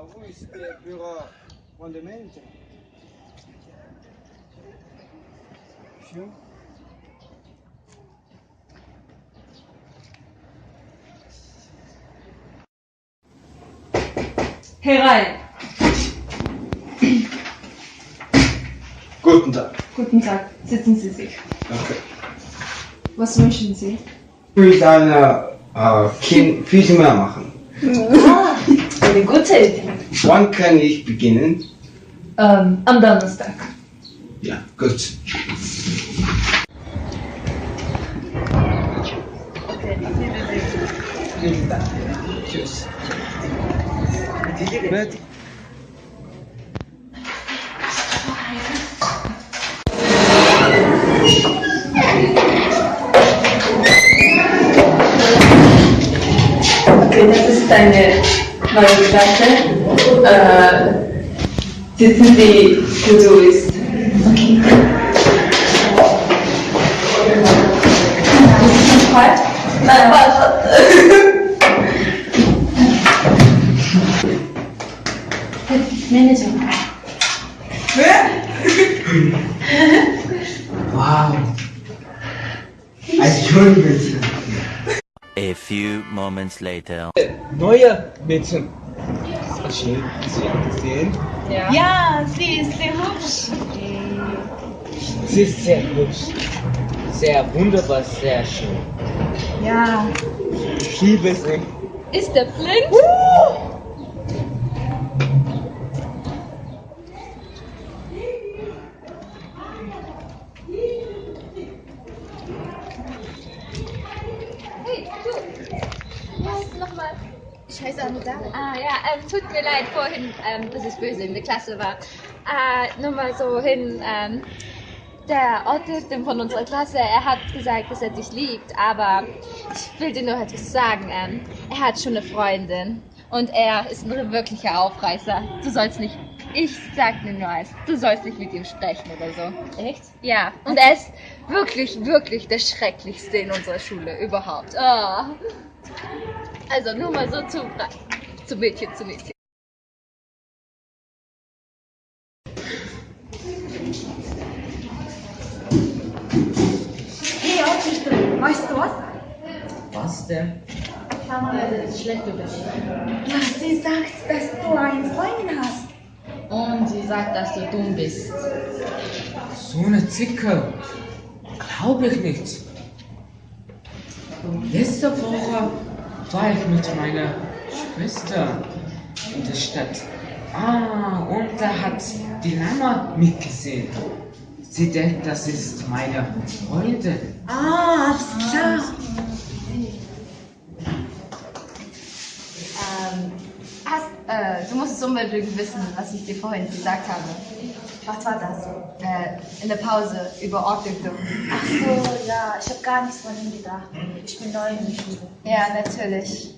Wo ist der Büro von der Manager? Schön. Herein! Guten Tag. Guten Tag, sitzen Sie sich. Okay. Was wünschen Sie? Ich will deine Füße mehr machen. Ah, eine gute Idee. Wann kann ich beginnen? Am Donnerstag. Ja, gut. Vielen Dank. Tschüss. Bitte. Okay, das ist eine neue Klasse. Sitzen Sie, wo du bist. Okay. Ist es schon frei? Nein, warte. Manager. Wow. Entschuldigen Sie. A few moments later. Neue Mädchen. Ist schön, Sie angesehen. Ja, sie ist sehr hübsch. Sie ist sehr hübsch. Sehr wunderbar, sehr schön. Ja. Ich liebe sie. Ist der blind? Hey, du! Was? Nochmal? Ich heiße Anudari. Ah ja, tut mir leid vorhin, dass ich böse in der Klasse war. Nur mal so hin, der Od-Erdem von unserer Klasse, er hat gesagt, dass er dich liebt, aber ich will dir nur etwas sagen. Er hat schon eine Freundin und er ist ein wirklicher Aufreißer. Du sollst nicht, ich sag dir nur eins, du sollst nicht mit ihm sprechen oder so. Echt? Ja, und er ist wirklich, wirklich der Schrecklichste in unserer Schule überhaupt. Oh. Also nur mal so zu Mädchen, zu Mädchen. Hey, Od-Erdem, weißt du was? Was denn? Mama redet schlecht über dich. Ja, sie sagt, dass du eine Freundin hast. Und sie sagt, dass du dumm bist. So eine Zicke. Glaube ich nicht. Letzte Woche war ich mit meiner Schwester in der Stadt. Und da hat die Mama mitgesehen. Sie denkt, das ist meine Freundin. Alles klar. Du musst es unbedingt wissen, was ich dir vorhin gesagt habe. Was war das? In der Pause über Od-Erdem. Ach so, ja, ich habe gar nichts von ihm gedacht. Ich bin neu in der Schule. Ja, natürlich.